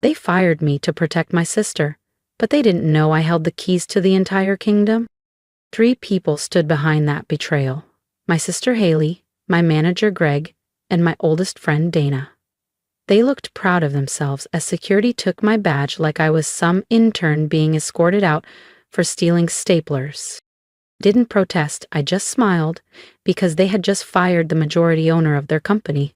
They fired me to protect my sister, but they didn't know I held the keys to the entire kingdom. 3 people stood behind that betrayal: my sister Hailey, my manager Greg, and my oldest friend Dana. They looked proud of themselves as security took my badge like I was some intern being escorted out for stealing staplers. Didn't protest, I just smiled, because they had just fired the majority owner of their company.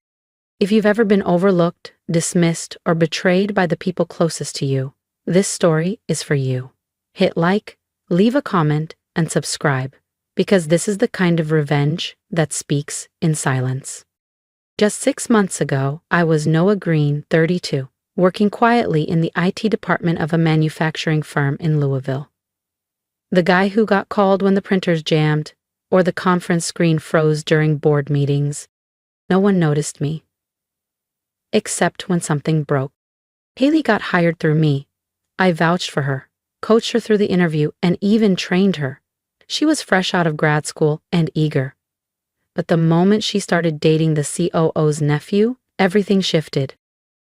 If you've ever been overlooked, dismissed, or betrayed by the people closest to you, this story is for you. Hit like, leave a comment, and subscribe, because this is the kind of revenge that speaks in silence. Just 6 months ago, I was Noah Greene, 32, working quietly in the IT department of a manufacturing firm in Louisville. The guy who got called when the printers jammed, or the conference screen froze during board meetings. No one noticed me. Except when something broke. Hailey got hired through me. I vouched for her, coached her through the interview, and even trained her. She was fresh out of grad school and eager. But the moment she started dating the COO's nephew, everything shifted.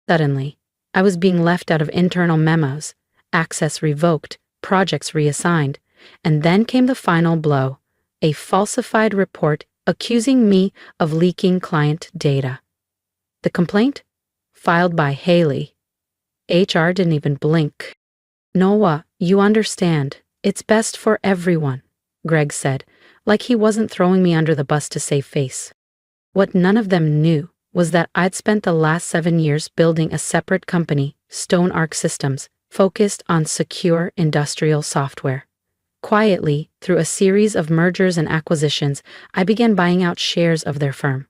Suddenly, I was being left out of internal memos, access revoked, projects reassigned, and then came the final blow: a falsified report accusing me of leaking client data. The complaint? Filed by Hailey. HR didn't even blink. "Noah, you understand. It's best for everyone," Greg said, like he wasn't throwing me under the bus to save face. What none of them knew was that I'd spent the last 7 years building a separate company, StoneArc Systems, focused on secure industrial software. Quietly, through a series of mergers and acquisitions, I began buying out shares of their firm,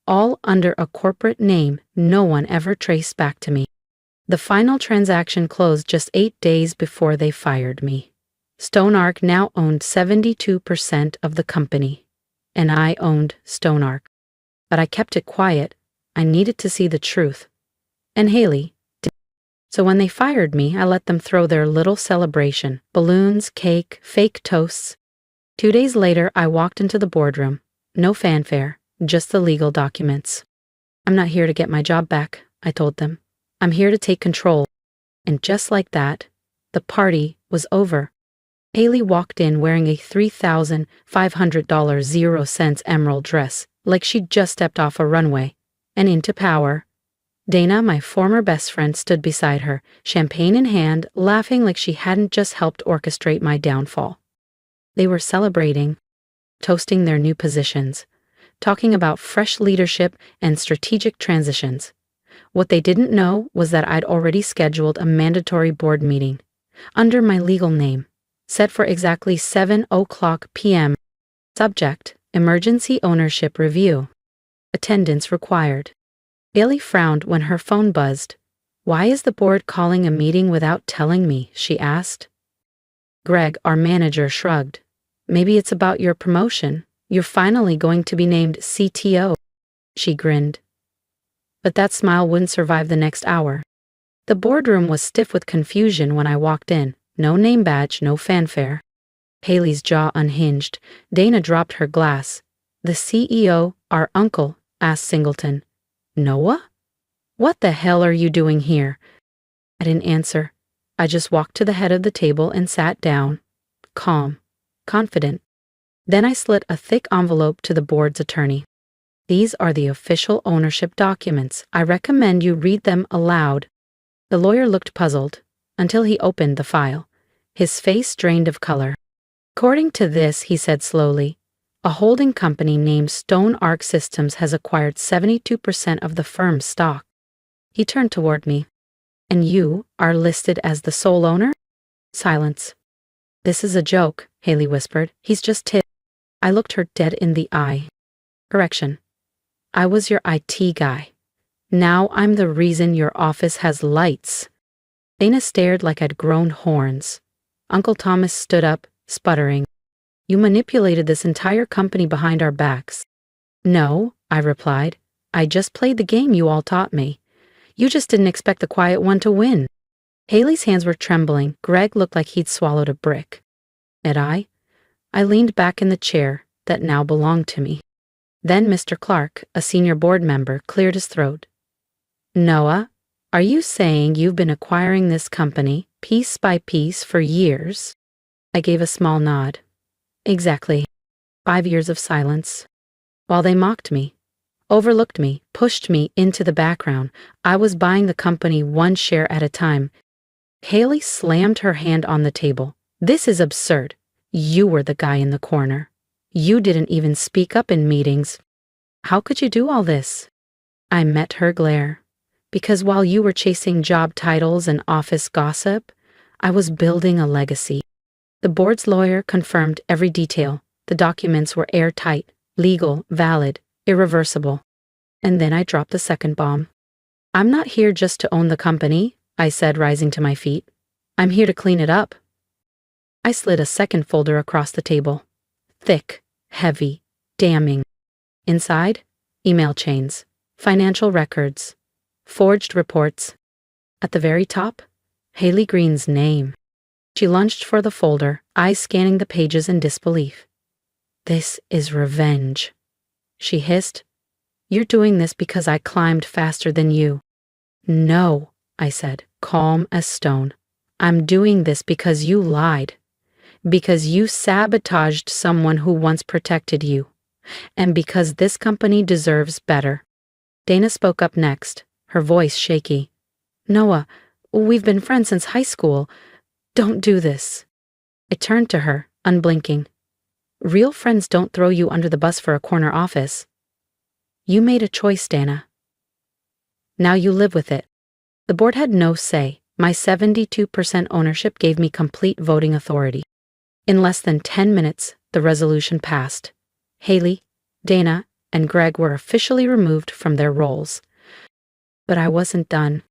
all under a corporate name no one ever traced back to me. The final transaction closed just 8 days before they fired me. StoneArc now owned 72% of the company, and I owned StoneArc. But I kept it quiet. I needed to see the truth. And Hailey did. So when they fired me, I let them throw their little celebration: balloons, cake, fake toasts. 2 days later, I walked into the boardroom. No fanfare, just the legal documents. "I'm not here to get my job back," I told them. "I'm here to take control." And just like that, the party was over. Hailey walked in wearing a $3,500 0-cent emerald dress, like she'd just stepped off a runway, and into power. Dana, my former best friend, stood beside her, champagne in hand, laughing like she hadn't just helped orchestrate my downfall. They were celebrating, toasting their new positions, talking about fresh leadership and strategic transitions. What they didn't know was that I'd already scheduled a mandatory board meeting, under my legal name, set for exactly 7:00 p.m. Subject: emergency ownership review. Attendance required. Hailey frowned when her phone buzzed. "Why is the board calling a meeting without telling me?" she asked. Greg, our manager, shrugged. "Maybe it's about your promotion. You're finally going to be named CTO." She grinned. But that smile wouldn't survive the next hour. The boardroom was stiff with confusion when I walked in. No name badge, no fanfare. Hailey's jaw unhinged. Dana dropped her glass. "The CEO, our uncle?" asked Singleton. "Noah? What the hell are you doing here?" I didn't answer. I just walked to the head of the table and sat down, calm, confident. Then I slid a thick envelope to the board's attorney. "These are the official ownership documents. I recommend you read them aloud." The lawyer looked puzzled, until he opened the file. His face drained of color. "According to this," he said slowly, "a holding company named StoneArc Systems has acquired 72% of the firm's stock." He turned toward me. "And you are listed as the sole owner?" Silence. "This is a joke," Hailey whispered. "He's just tipped." I looked her dead in the eye. "Correction. I was your IT guy. Now I'm the reason your office has lights." Dana stared like I'd grown horns. Uncle Thomas stood up, sputtering. "You manipulated this entire company behind our backs." "No," I replied. "I just played the game you all taught me. You just didn't expect the quiet one to win." Hailey's hands were trembling. Greg looked like he'd swallowed a brick. And I leaned back in the chair that now belonged to me. Then Mr. Clark, a senior board member, cleared his throat. "Noah, Are you saying you've been acquiring this company piece by piece for years? I gave a small nod. Exactly. 5 years of silence. While they mocked me, overlooked me, pushed me into the background, I was buying the company one share at a time. Hailey slammed her hand on the table. This is absurd. You were the guy in the corner. You didn't even speak up in meetings. How could you do all this? I met her glare. Because while you were chasing job titles and office gossip, I was building a legacy. The board's lawyer confirmed every detail. The documents were airtight, legal, valid, irreversible. And then I dropped the second bomb. I'm not here just to own the company, I said, rising to my feet. I'm here to clean it up. I slid a second folder across the table. Thick, heavy, damning. Inside, email chains, financial records, forged reports. At the very top, Hailey Greene's name. She lunged for the folder, eyes scanning the pages in disbelief. This is revenge, she hissed. You're doing this because I climbed faster than you. No, I said, calm as stone. I'm doing this because you lied. Because you sabotaged someone who once protected you. And because this company deserves better. Dana spoke up next, her voice shaky. Noah, we've been friends since high school. Don't do this. I turned to her, unblinking. Real friends don't throw you under the bus for a corner office. You made a choice, Dana. Now you live with it. The board had no say. My 72% ownership gave me complete voting authority. In less than 10 minutes, the resolution passed. Hailey, Dana, and Greg were officially removed from their roles. But I wasn't done.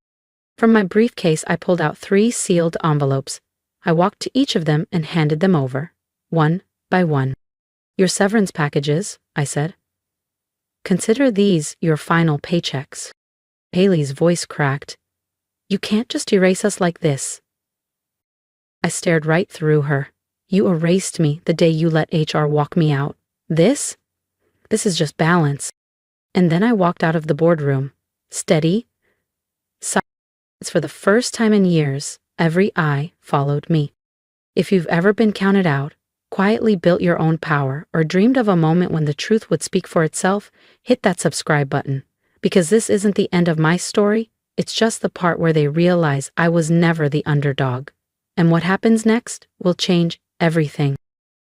From my briefcase, I pulled out 3 sealed envelopes. I walked to each of them and handed them over, one by one. Your severance packages, I said. Consider these your final paychecks. Hailey's voice cracked. You can't just erase us like this. I stared right through her. You erased me the day you let HR walk me out. This is just balance. And then I walked out of the boardroom. Steady. Silence. For the first time in years, every eye followed me. If you've ever been counted out, quietly built your own power, or dreamed of a moment when the truth would speak for itself, hit that subscribe button. Because this isn't the end of my story, it's just the part where they realize I was never the underdog. And what happens next will change everything.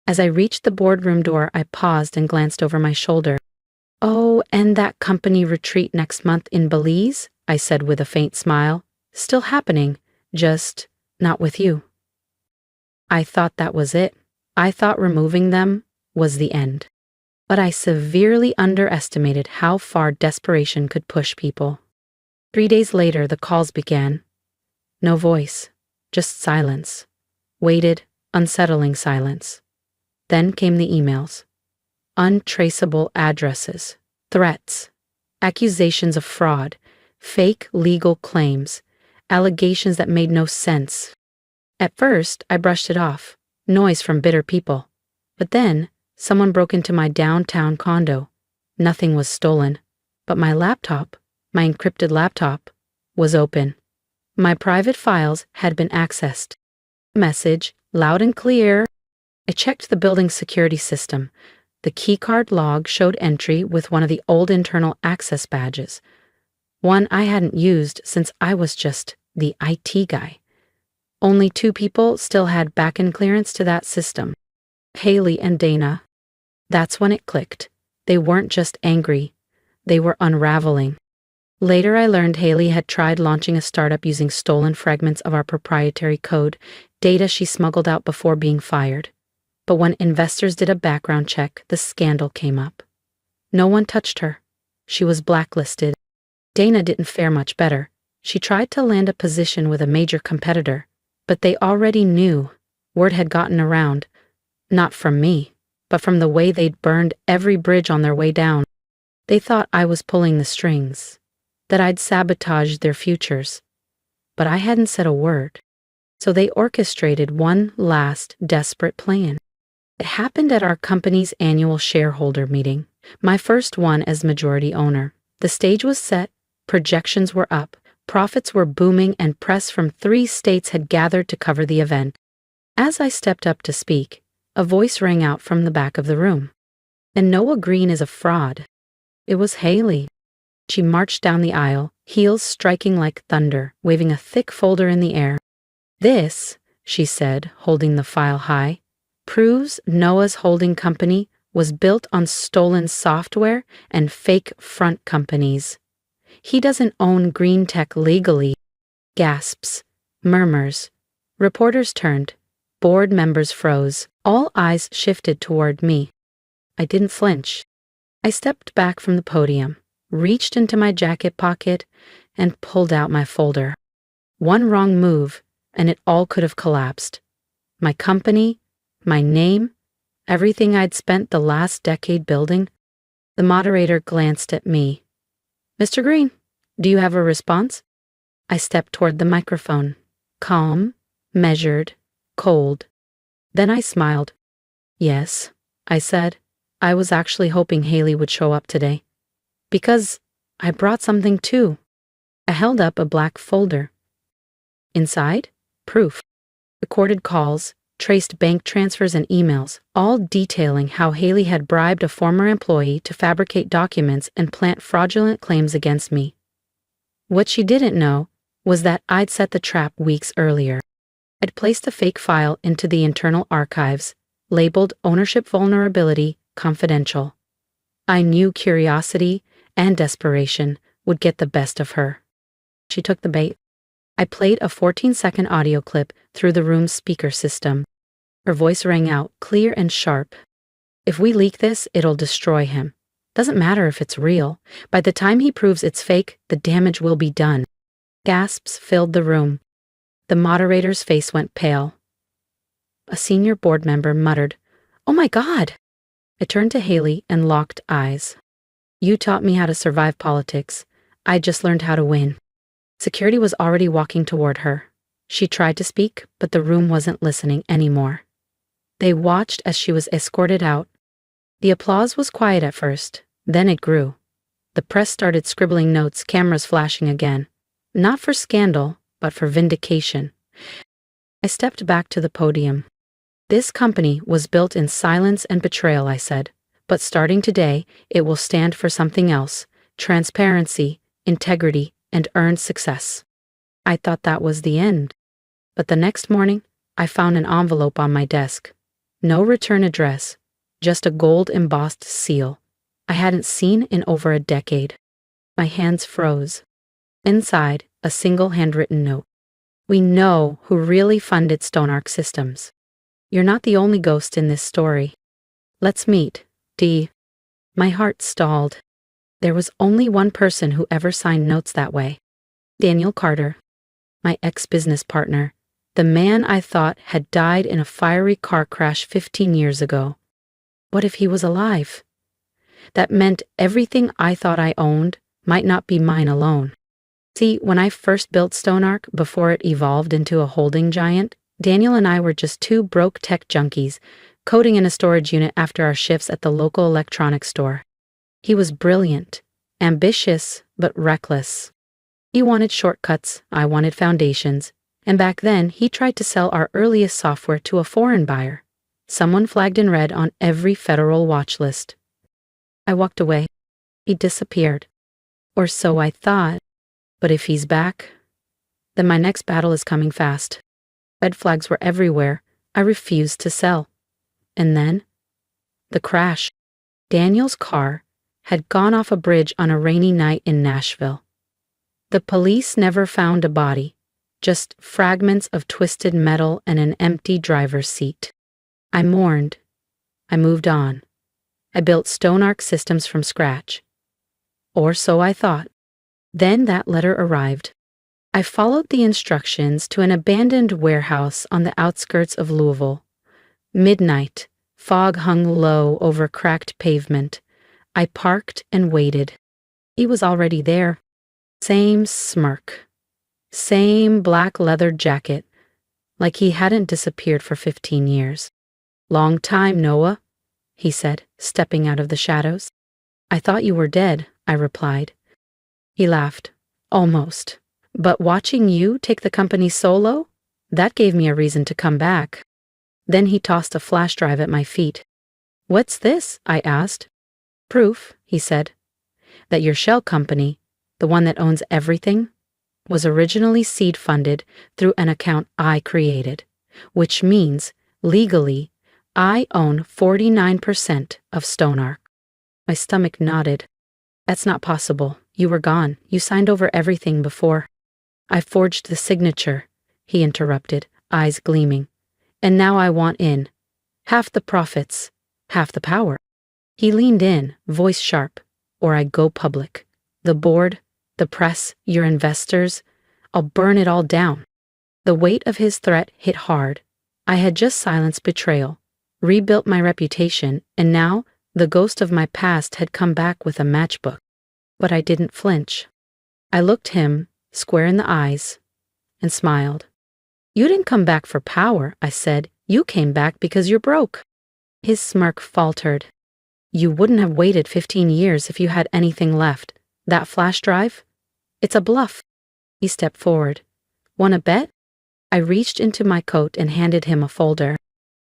As I reached the boardroom door, I paused and glanced over my shoulder. Oh, and that company retreat next month in Belize, I said with a faint smile. Still happening, just not with you. I thought that was it. I thought removing them was the end. But I severely underestimated how far desperation could push people. 3 days later, the calls began. No voice, just silence. Weighted, unsettling silence. Then came the emails. Untraceable addresses, threats, accusations of fraud, fake legal claims, allegations that made no sense. At first, I brushed it off, noise from bitter people. But then, someone broke into my downtown condo. Nothing was stolen, but my laptop, my encrypted laptop, was open. My private files had been accessed. Message, loud and clear. I checked the building's security system. The keycard log showed entry with one of the old internal access badges. One I hadn't used since I was just the IT guy. Only 2 people still had back-end clearance to that system. Hailey and Dana. That's when it clicked. They weren't just angry. They were unraveling. Later I learned Hailey had tried launching a startup using stolen fragments of our proprietary code, data she smuggled out before being fired. But when investors did a background check, the scandal came up. No one touched her. She was blacklisted. Dana didn't fare much better. She tried to land a position with a major competitor, but they already knew. Word had gotten around. Not from me, but from the way they'd burned every bridge on their way down. They thought I was pulling the strings, that I'd sabotaged their futures. But I hadn't said a word. So they orchestrated one last desperate plan. It happened at our company's annual shareholder meeting, my first one as majority owner. The stage was set, projections were up, Profits were booming and press from 3 states had gathered to cover the event. As I stepped up to speak, a voice rang out from the back of the room. "And Noah Greene is a fraud." It was Hailey. She marched down the aisle, heels striking like thunder, waving a thick folder in the air. "This," she said, holding the file high, "proves Noah's holding company was built on stolen software and fake front companies. He doesn't own green tech legally." Gasps, murmurs. Reporters turned. Board members froze. All eyes shifted toward me. I didn't flinch. I stepped back from the podium, reached into my jacket pocket, and pulled out my folder. One wrong move, and it all could have collapsed. My company, my name, everything I'd spent the last decade building. The moderator glanced at me. "Mr. Greene, do you have a response?" I stepped toward the microphone, calm, measured, cold. Then I smiled. "Yes," I said. "I was actually hoping Hailey would show up today. Because I brought something too." I held up a black folder. Inside, proof. Recorded calls, traced bank transfers and emails, all detailing how Hailey had bribed a former employee to fabricate documents and plant fraudulent claims against me. What she didn't know was that I'd set the trap weeks earlier. I'd placed a fake file into the internal archives, labeled Ownership Vulnerability Confidential. I knew curiosity and desperation would get the best of her. She took the bait. I played a 14-second audio clip through the room's speaker system. Her voice rang out, clear and sharp. "If we leak this, it'll destroy him. Doesn't matter if it's real. By the time he proves it's fake, the damage will be done." Gasps filled the room. The moderator's face went pale. A senior board member muttered, "Oh my God!" I turned to Hailey and locked eyes. "You taught me how to survive politics. I just learned how to win." Security was already walking toward her. She tried to speak, but the room wasn't listening anymore. They watched as she was escorted out. The applause was quiet at first, then it grew. The press started scribbling notes, cameras flashing again. Not for scandal, but for vindication. I stepped back to the podium. "This company was built in silence and betrayal," I said. "But starting today, it will stand for something else: transparency, integrity, and earned success." I thought that was the end. But the next morning, I found an envelope on my desk. No return address, just a gold-embossed seal I hadn't seen in over a decade. My hands froze. Inside, a single handwritten note. "We know who really funded Stoneark Systems. You're not the only ghost in this story. Let's meet, D." My heart stalled. There was only one person who ever signed notes that way. Daniel Carter, my ex-business partner, the man I thought had died in a fiery car crash 15 years ago. What if he was alive? That meant everything I thought I owned might not be mine alone. See, when I first built Stoneark, before it evolved into a holding giant, Daniel and I were just 2 broke tech junkies, coding in a storage unit after our shifts at the local electronics store. He was brilliant, ambitious, but reckless. He wanted shortcuts, I wanted foundations, and back then he tried to sell our earliest software to a foreign buyer, someone flagged in red on every federal watch list. I walked away. He disappeared. Or so I thought. But if he's back, then my next battle is coming fast. Red flags were everywhere. I refused to sell. And then, the crash. Daniel's car had gone off a bridge on a rainy night in Nashville. The police never found a body, just fragments of twisted metal and an empty driver's seat. I mourned. I moved on. I built Stoneark Systems from scratch. Or so I thought. Then that letter arrived. I followed the instructions to an abandoned warehouse on the outskirts of Louisville. Midnight, fog hung low over cracked pavement. I parked and waited. He was already there. Same smirk. Same black leather jacket, like he hadn't disappeared for 15 years. "Long time, Noah," he said, stepping out of the shadows. "I thought you were dead," I replied. He laughed. "Almost. But watching you take the company solo, that gave me a reason to come back. Then he tossed a flash drive at my feet. What's this? I asked. Proof, he said, that your shell company, the one that owns everything, was originally seed funded through an account I created, which means, legally, I own 49% of Stoneark. My stomach nodded. That's not possible. You were gone. You signed over everything before. I forged the signature, he interrupted, eyes gleaming. And now I want in. Half the profits, half the power. He leaned in, voice sharp, or I go public. The board, the press, your investors, I'll burn it all down. The weight of his threat hit hard. I had just silenced betrayal, rebuilt my reputation, and now the ghost of my past had come back with a matchbook. But I didn't flinch. I looked him square in the eyes and smiled. You didn't come back for power, I said. You came back because you're broke. His smirk faltered. You wouldn't have waited 15 years if you had anything left. That flash drive? It's a bluff. He stepped forward. Want a bet? I reached into my coat and handed him a folder.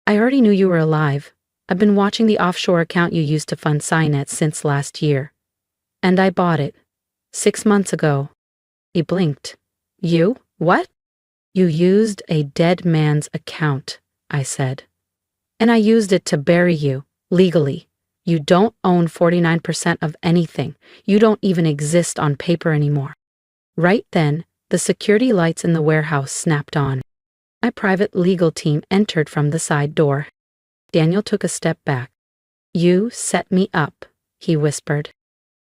I already knew you were alive. I've been watching the offshore account you used to fund Cynet since last year. And I bought it. 6 months ago. He blinked. You? What? You used a dead man's account, I said. And I used it to bury you, legally. You don't own 49% of anything. You don't even exist on paper anymore. Right then, the security lights in the warehouse snapped on. My private legal team entered from the side door. Daniel took a step back. You set me up, he whispered.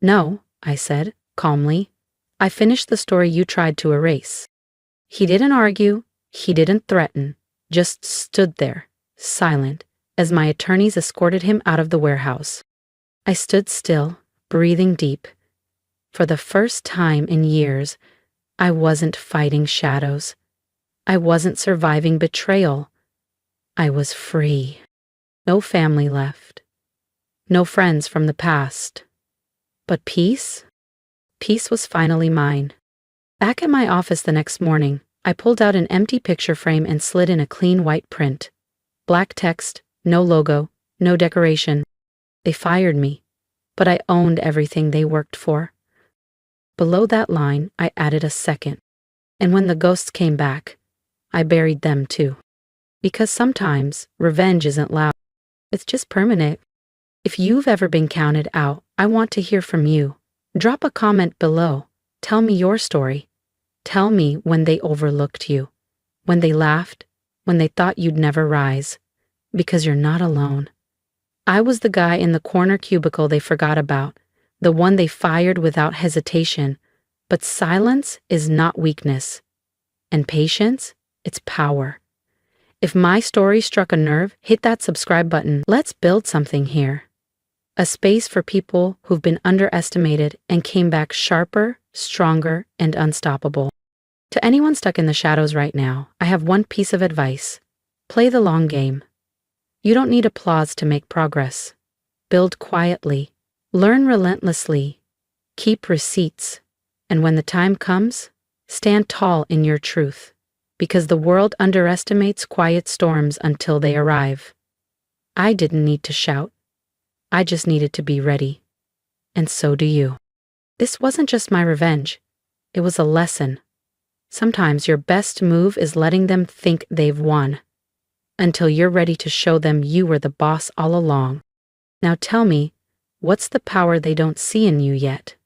No, I said, calmly. I finished the story you tried to erase. He didn't argue, he didn't threaten, just stood there, silent, as my attorneys escorted him out of the warehouse. I stood still, breathing deep. For the first time in years, I wasn't fighting shadows. I wasn't surviving betrayal. I was free. No family left. No friends from the past. But peace? Peace was finally mine. Back at my office the next morning, I pulled out an empty picture frame and slid in a clean white print. Black text, no logo, no decoration. They fired me, but I owned everything they worked for. Below that line, I added a second. And when the ghosts came back, I buried them too. Because sometimes revenge isn't loud. It's just permanent. If you've ever been counted out, I want to hear from you. Drop a comment below. Tell me your story. Tell me when they overlooked you, when they laughed, when they thought you'd never rise. Because you're not alone. I was the guy in the corner cubicle they forgot about, the one they fired without hesitation. But silence is not weakness. And patience, it's power. If my story struck a nerve, hit that subscribe button. Let's build something here. A space for people who've been underestimated and came back sharper, stronger, and unstoppable. To anyone stuck in the shadows right now, I have one piece of advice. Play the long game. You don't need applause to make progress. Build quietly. Learn relentlessly. Keep receipts. And when the time comes, stand tall in your truth. Because the world underestimates quiet storms until they arrive. I didn't need to shout. I just needed to be ready. And so do you. This wasn't just my revenge. It was a lesson. Sometimes your best move is letting them think they've won. Until you're ready to show them you were the boss all along. Now tell me, what's the power they don't see in you yet?